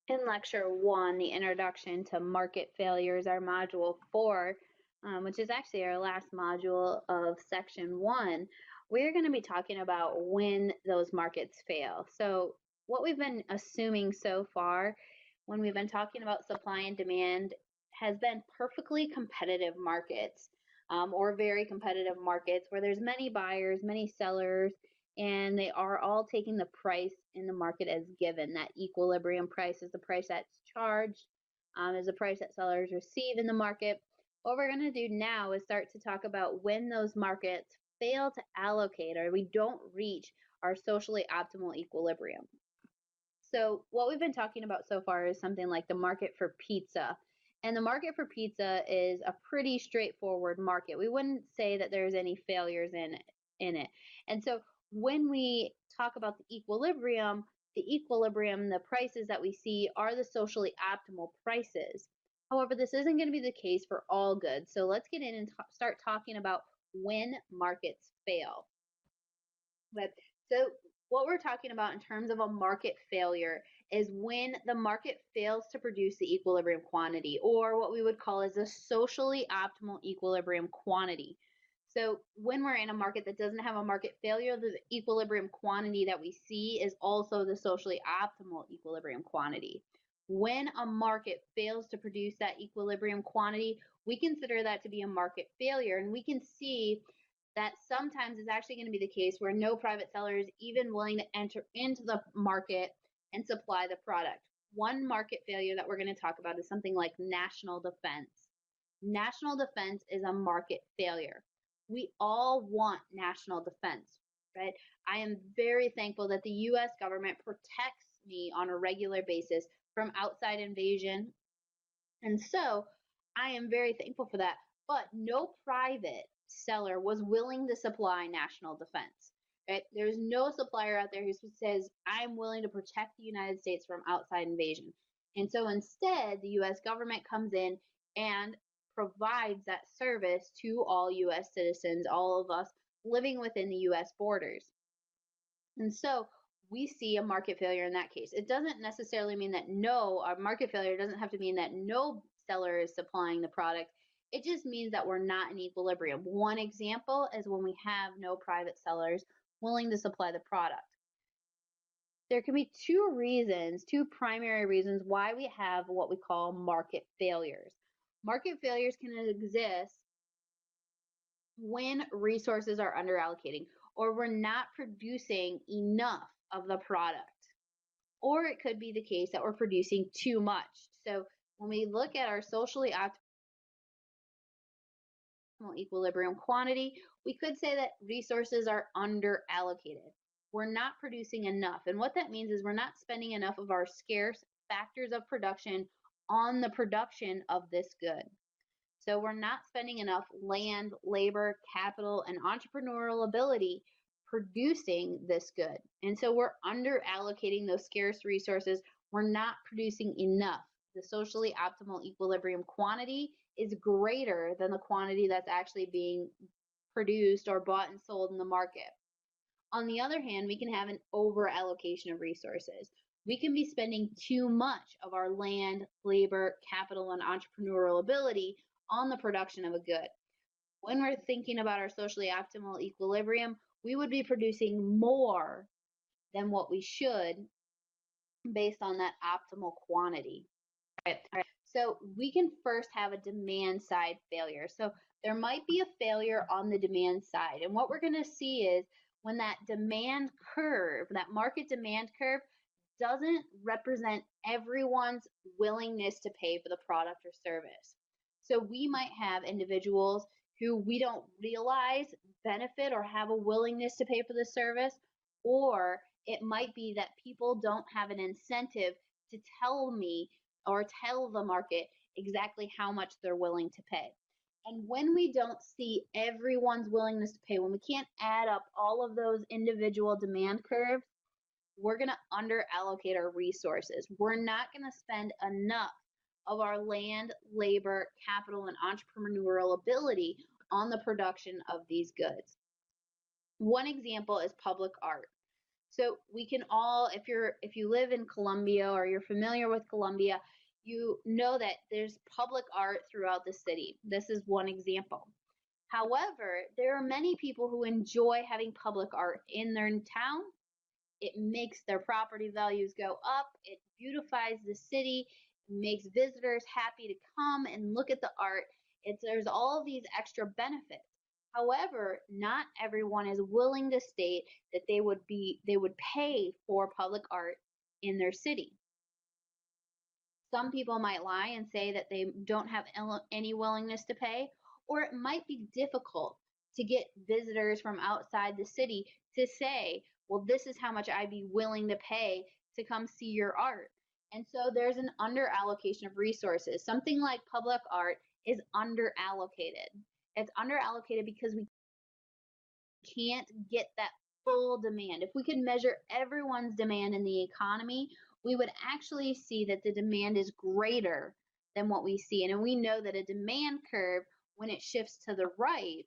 In Lecture 1, the Introduction to Market Failures, our Module 4, which is actually our last module of Section 1, we're going to be talking about when those markets fail. So what we've been assuming so far when we've been talking about supply and demand has been perfectly competitive markets, or very competitive markets where there's many buyers, many sellers, and they are all taking the price in the market as given. That equilibrium price is the price that's charged, is the price that sellers receive in the market. What we're going to do now is start to talk about when those markets fail to allocate or we don't reach our socially optimal equilibrium. So what we've been talking about so far is something like the market for pizza. And the market for pizza is a pretty straightforward market. We wouldn't say that there's any failures in it. And so when we talk about the equilibrium, the prices that we see are the socially optimal prices. However, this isn't going to be the case for all goods. So let's get in and start talking about when markets fail. So what we're talking about in terms of a market failure is when the market fails to produce the equilibrium quantity, or what we would call as a socially optimal equilibrium quantity. So when we're in a market that doesn't have a market failure, the equilibrium quantity that we see is also the socially optimal equilibrium quantity. When a market fails to produce that equilibrium quantity, we consider that to be a market failure, and we can see that sometimes is actually going to be the case where no private seller is even willing to enter into the market and supply the product. One market failure that we're going to talk about is something like national defense. National defense is a market failure. We all want national defense, right? I am very thankful that the US government protects me on a regular basis from outside invasion. And so I am very thankful for that. But no private seller was willing to supply national defense, right? There's no supplier out there who says, I'm willing to protect the United States from outside invasion. And so instead, the US government comes in and provides that service to all US citizens, all of us living within the US borders. And so we see a market failure in that case. It doesn't necessarily mean that a market failure doesn't have to mean that no seller is supplying the product. It just means that we're not in equilibrium. One example is when we have no private sellers willing to supply the product. There can be two primary reasons why we have what we call market failures. Market failures can exist when resources are underallocating or we're not producing enough of the product. Or it could be the case that we're producing too much. So when we look at our socially optimal equilibrium quantity, we could say that resources are underallocated. We're not producing enough. And what that means is we're not spending enough of our scarce factors of production on the production of this good. So we're not spending enough land, labor, capital, and entrepreneurial ability producing this good. And so we're under allocating those scarce resources. We're not producing enough. The socially optimal equilibrium quantity is greater than the quantity that's actually being produced or bought and sold in the market. On the other hand, we can have an over allocation of resources. We can be spending too much of our land, labor, capital, and entrepreneurial ability on the production of a good. When we're thinking about our socially optimal equilibrium, we would be producing more than what we should based on that optimal quantity. All right. So we can first have a demand side failure. So there might be a failure on the demand side. And what we're going to see is when that demand curve, that market demand curve, doesn't represent everyone's willingness to pay for the product or service. So we might have individuals who we don't realize benefit or have a willingness to pay for the service, or it might be that people don't have an incentive to tell me or tell the market exactly how much they're willing to pay. And when we don't see everyone's willingness to pay, when we can't add up all of those individual demand curves, we're going to under allocate our resources. We're not going to spend enough of our land, labor, capital, and entrepreneurial ability on the production of these goods. One example is public art. So we can all, if you live in Columbia or you're familiar with Columbia, you know that there's public art throughout the city. This is one example. However, there are many people who enjoy having public art in their town. It makes their property values go up. It beautifies the city, makes visitors happy to come and look at the art. There's all these extra benefits. However, not everyone is willing to state that they would pay for public art in their city. Some people might lie and say that they don't have any willingness to pay, or it might be difficult to get visitors from outside the city to say, well, this is how much I'd be willing to pay to come see your art. And so there's an under allocation of resources. Something like public art is under allocated. It's under allocated because we can't get that full demand. If we could measure everyone's demand in the economy, we would actually see that the demand is greater than what we see. And we know that a demand curve, when it shifts to the right,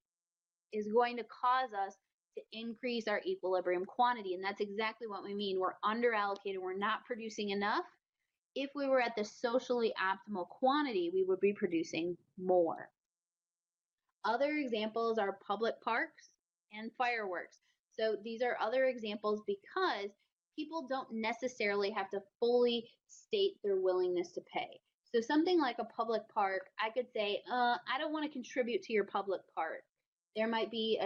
is going to cause us to increase our equilibrium quantity. And that's exactly what we mean. We're under allocated. We're not producing enough. If we were at the socially optimal quantity, we would be producing more. Other examples are public parks and fireworks. So these are other examples because people don't necessarily have to fully state their willingness to pay. So something like a public park, I could say, I don't want to contribute to your public park. There might be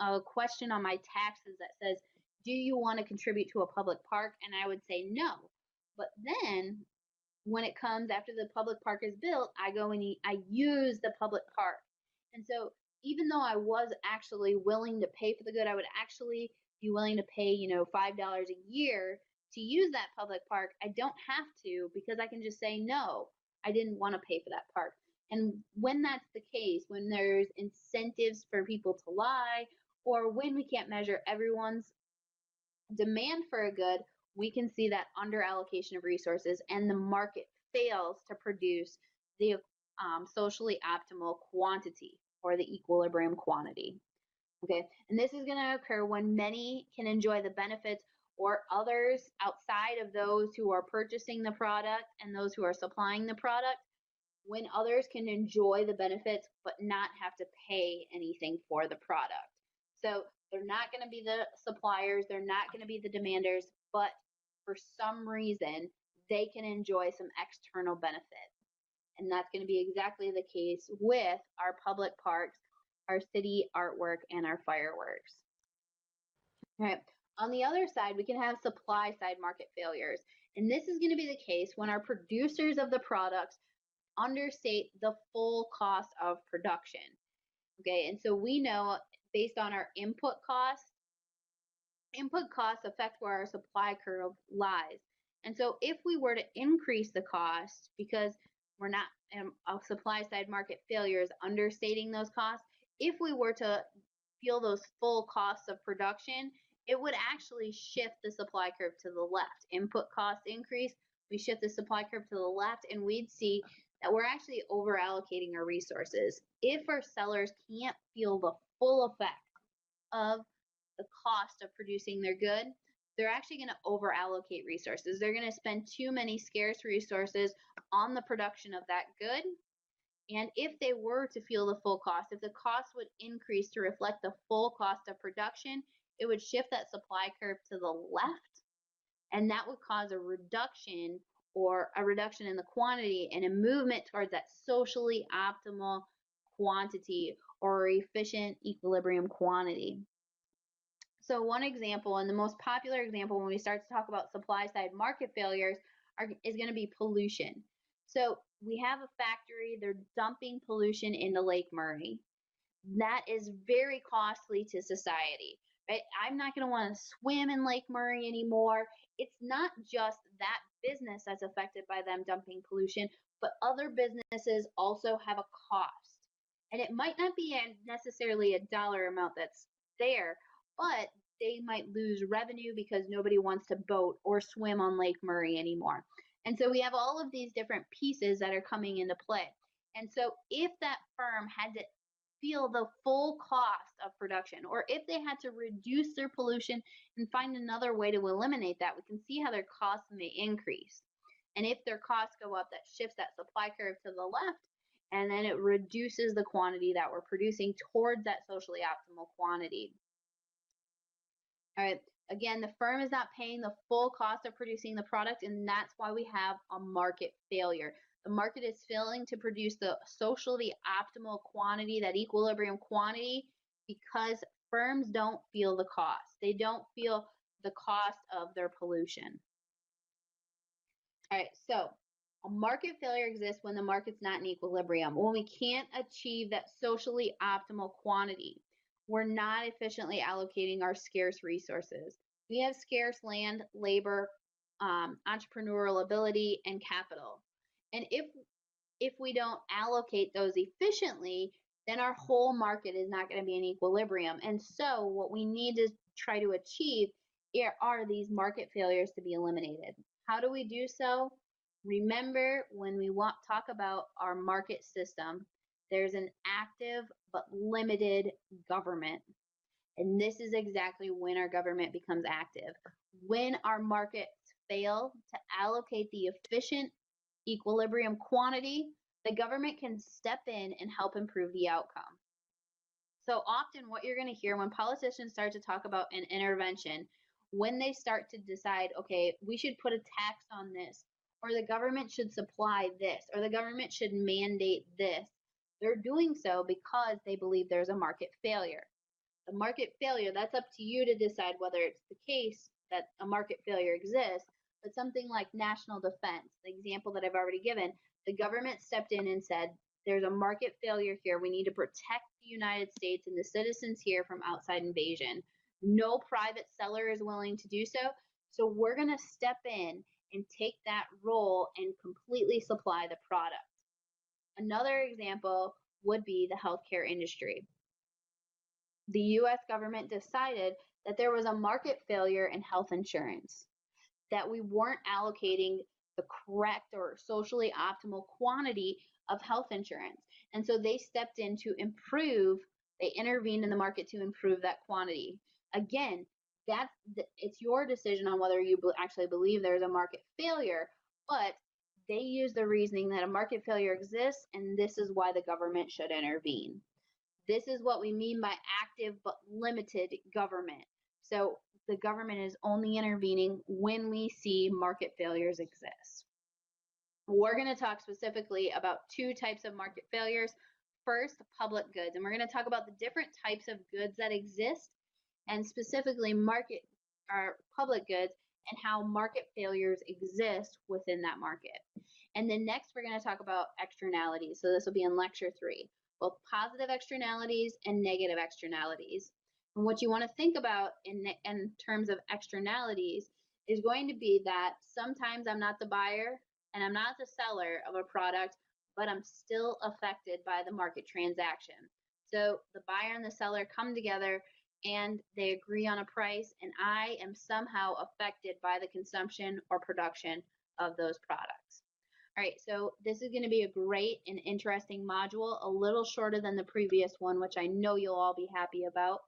a question on my taxes that says, do you want to contribute to a public park? And I would say no. But then when it comes after the public park is built, I go and I use the public park. And so even though I was actually willing to pay for the good, I would actually be willing to pay, $5 a year to use that public park. I don't have to, because I can just say, no, I didn't want to pay for that park. And when that's the case, when there's incentives for people to lie, or when we can't measure everyone's demand for a good, we can see that under allocation of resources and the market fails to produce the socially optimal quantity or the equilibrium quantity. Okay, and this is going to occur when many can enjoy the benefits or others outside of those who are purchasing the product and those who are supplying the product, when others can enjoy the benefits but not have to pay anything for the product. So they're not going to be the suppliers, they're not going to be the demanders, but for some reason, they can enjoy some external benefit. And that's going to be exactly the case with our public parks, our city artwork, and our fireworks. All right. On the other side, we can have supply side market failures. And this is going to be the case when our producers of the products understate the full cost of production. Okay, and so we know based on our input costs affect where our supply curve lies. And so if we were to increase the cost because we're not, a supply side market failure is understating those costs, if we were to feel those full costs of production, it would actually shift the supply curve to the left. Input costs increase, we shift the supply curve to the left, and we'd see that we're actually over allocating our resources. If our sellers can't feel the full effect of the cost of producing their good, they're actually going to over allocate resources. They're going to spend too many scarce resources on the production of that good. And if they were to feel the full cost, if the cost would increase to reflect the full cost of production, it would shift that supply curve to the left, and that would cause a reduction in the quantity and a movement towards that socially optimal quantity or efficient equilibrium quantity. So one example, and the most popular example when we start to talk about supply side market failures is going to be pollution. So we have a factory, they're dumping pollution into Lake Murray. That is very costly to society, right? I'm not going to want to swim in Lake Murray anymore. It's not just that business that's affected by them dumping pollution, but other businesses also have a cost. And it might not be necessarily a dollar amount that's there, but they might lose revenue because nobody wants to boat or swim on Lake Murray anymore. And so we have all of these different pieces that are coming into play. And so if that firm had to feel the full cost of production, or if they had to reduce their pollution and find another way to eliminate that, we can see how their costs may increase. And if their costs go up, that shifts that supply curve to the left, and then it reduces the quantity that we're producing towards that socially optimal quantity. All right, again, the firm is not paying the full cost of producing the product, and that's why we have a market failure. The market is failing to produce the socially optimal quantity, that equilibrium quantity, because firms don't feel the cost. They don't feel the cost of their pollution. All right, so a market failure exists when the market's not in equilibrium, when we can't achieve that socially optimal quantity. We're not efficiently allocating our scarce resources. We have scarce land, labor, entrepreneurial ability, and capital. And if we don't allocate those efficiently, then our whole market is not going to be in equilibrium. And so what we need to try to achieve are these market failures to be eliminated. How do we do so? Remember, when we talk about our market system, there's an active but limited government. And this is exactly when our government becomes active. When our markets fail to allocate the efficient equilibrium quantity, the government can step in and help improve the outcome. So often what you're going to hear when politicians start to talk about an intervention, when they start to decide, okay, we should put a tax on this, or the government should supply this, or the government should mandate this, they're doing so because they believe there's a market failure. The market failure, that's up to you to decide whether it's the case that a market failure exists. But something like national defense, the example that I've already given, the government stepped in and said, there's a market failure here. We need to protect the United States and the citizens here from outside invasion. No private seller is willing to do so. So we're going to step in and take that role and completely supply the product. Another example would be the healthcare industry. The US government decided that there was a market failure in health insurance, that we weren't allocating the correct or socially optimal quantity of health insurance. And so they stepped in to improve, they intervened in the market to improve that quantity. Again, it's your decision on whether you actually believe there's a market failure, but they use the reasoning that a market failure exists, and this is why the government should intervene. This is what we mean by active but limited government. So the government is only intervening when we see market failures exist. We're going to talk specifically about two types of market failures. First, public goods, and we're going to talk about the different types of goods that exist, and specifically public goods and how market failures exist within that market. And then next, we're going to talk about externalities. So this will be in lecture 3, both positive externalities and negative externalities. And what you want to think about in terms of externalities is going to be that sometimes I'm not the buyer and I'm not the seller of a product, but I'm still affected by the market transaction. So the buyer and the seller come together and they agree on a price, and I am somehow affected by the consumption or production of those products. All right, so this is going to be a great and interesting module, a little shorter than the previous one, which I know you'll all be happy about.